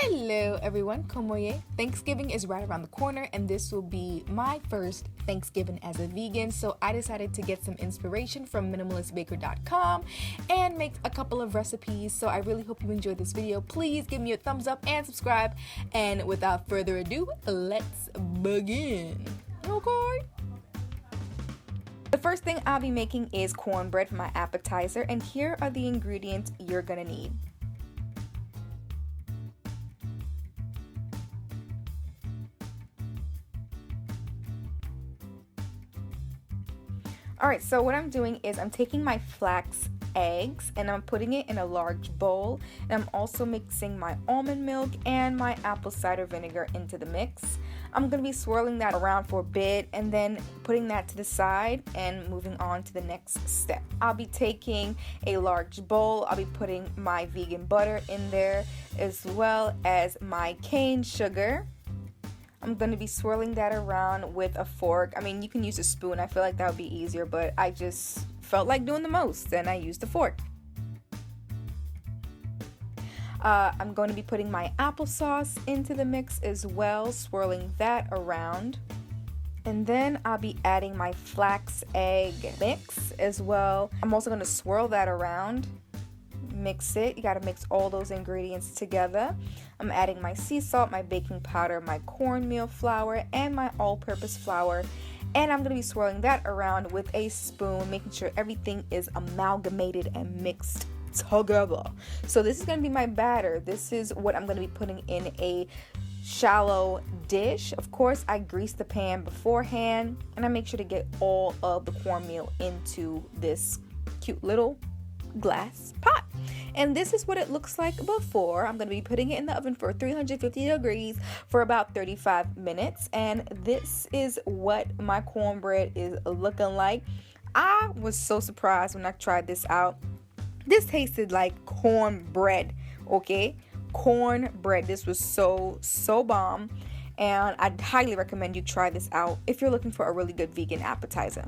Hello everyone, como ye? Thanksgiving is right around the corner and this will be my first Thanksgiving as a vegan, so I decided to get some inspiration from minimalistbaker.com and make a couple of recipes. So I really hope you enjoyed this video. Please give me a thumbs up and subscribe, and without further ado, let's begin. Okay. The first thing I'll be making is cornbread for my appetizer, and here are the ingredients you're gonna need. Alright, so what I'm doing is I'm taking my flax eggs and I'm putting it in a large bowl, and I'm also mixing my almond milk and my apple cider vinegar into the mix. I'm going to be swirling that around for a bit and then putting that to the side and moving on to the next step. I'll be taking a large bowl, I'll be putting my vegan butter in there as well as my cane sugar. I'm going to be swirling that around with a fork. I mean, you can use a spoon. I feel like that would be easier, but I just felt like doing the most and I used a fork. I'm going to be putting my applesauce into the mix as well, swirling that around. And then I'll be adding my flax egg mix as well. I'm also going to swirl that around. Mix it. You got to mix all those ingredients together. I'm adding my sea salt, my baking powder, my cornmeal flour, and my all-purpose flour. And I'm going to be swirling that around with a spoon, making sure everything is amalgamated and mixed together. So this is going to be my batter. This is what I'm going to be putting in a shallow dish. Of course, I grease the pan beforehand, and I make sure to get all of the cornmeal into this cute little glass pot. And this is what it looks like before. I'm going to be putting it in the oven for 350 degrees for about 35 minutes. And this is what my cornbread is looking like. I was so surprised when I tried this out. This tasted like cornbread, okay? Cornbread. This was so bomb. And I'd highly recommend you try this out if you're looking for a really good vegan appetizer.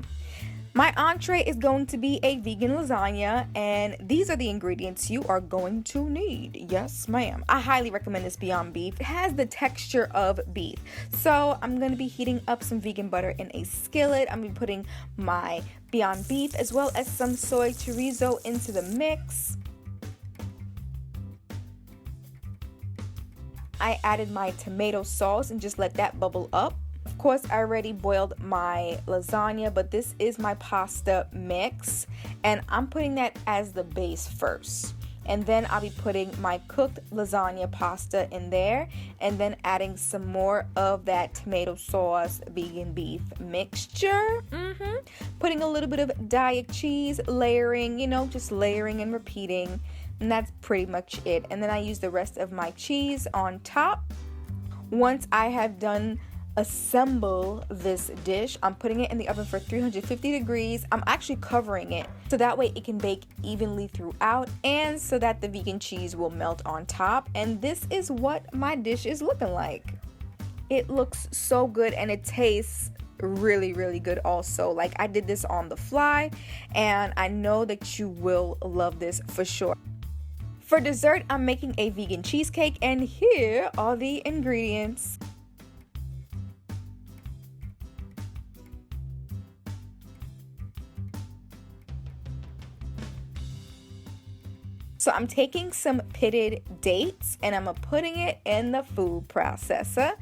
My entree is going to be a vegan lasagna, and these are the ingredients you are going to need. Yes, ma'am. I highly recommend this Beyond Beef. It has the texture of beef. So I'm going to be heating up some vegan butter in a skillet. I'm going to be putting my Beyond Beef as well as some soy chorizo into the mix. I added my tomato sauce and just let that bubble up. Of course, I already boiled my lasagna, but this is my pasta mix, and I'm putting that as the base first. And then I'll be putting my cooked lasagna pasta in there, and then adding some more of that tomato sauce vegan beef mixture. Putting a little bit of diet cheese, layering, just layering and repeating. And that's pretty much it. And then I use the rest of my cheese on top. Once I have done assemble this dish, I'm putting it in the oven for 350 degrees. I'm actually covering it so that way it can bake evenly throughout and so that the vegan cheese will melt on top. And this is what my dish is looking like. It looks so good and it tastes really good also. Like, I did this on the fly and I know that you will love this for sure. For dessert, I'm making a vegan cheesecake, and here are the ingredients. So I'm taking some pitted dates and I'm putting it in the food processor.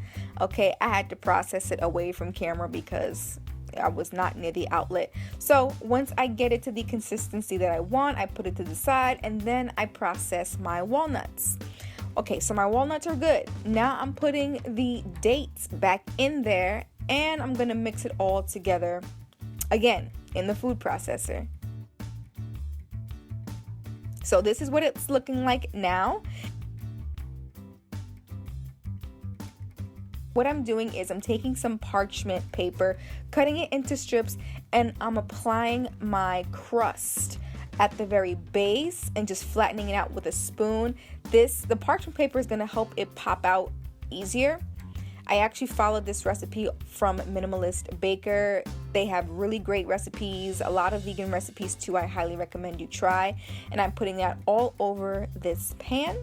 Okay, I had to process it away from camera because I was not near the outlet. So once I get it to the consistency that I want, I put it to the side and then I process my walnuts. Okay, so my walnuts are good. Now I'm putting the dates back in there and I'm gonna mix it all together again in the food processor. So this is what it's looking like now. What I'm doing is I'm taking some parchment paper, cutting it into strips, and I'm applying my crust at the very base and just flattening it out with a spoon. The parchment paper is going to help it pop out easier. I actually followed this recipe from Minimalist Baker. They have really great recipes, a lot of vegan recipes too. I highly recommend you try. And I'm putting that all over this pan.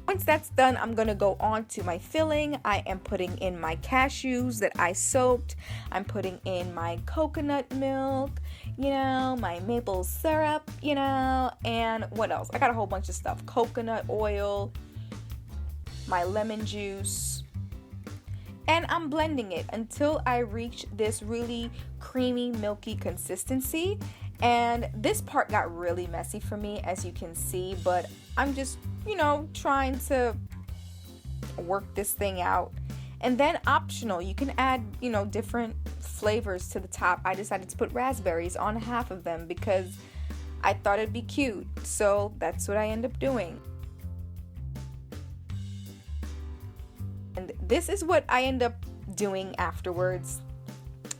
Once that's done, I'm gonna go on to my filling. I am putting in my cashews that I soaked. I'm putting in my coconut milk, you know, my maple syrup, you know, and what else? I got a whole bunch of stuff. Coconut oil, my lemon juice, and I'm blending it until I reach this really creamy, milky consistency. And this part got really messy for me, as you can see, but I'm just, you know, trying to work this thing out. And then optional, you can add, you know, different flavors to the top. I decided to put raspberries on half of them because I thought it'd be cute. So that's what I end up doing. And this is what I end up doing afterwards.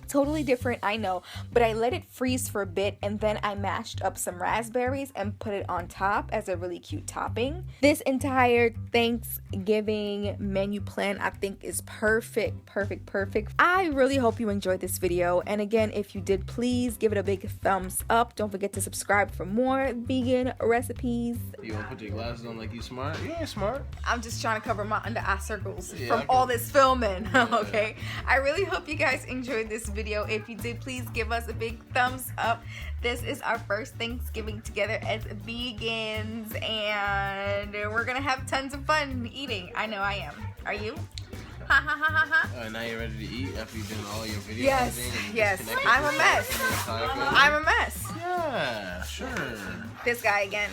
Totally different, I know, but I let it freeze for a bit and then I mashed up some raspberries and put it on top as a really cute topping. This entire Thanksgiving menu plan I think is perfect. I really hope you enjoyed this video, and again, if you did, please give it a big thumbs up. Don't forget to subscribe for more vegan recipes. You wanna put your glasses on like you smart? You ain't smart. I'm just trying to cover my under eye circles from all this filming. Okay, I really hope you guys enjoyed this video. If you did, please give us a big thumbs up. This is our first Thanksgiving together as vegans, and we're gonna have tons of fun eating. I know I am. Are you? Ha ha ha ha ha. Now you're ready to eat after you've done all your videos. Yes. I'm a mess. I'm a mess. Yeah, sure. This guy again.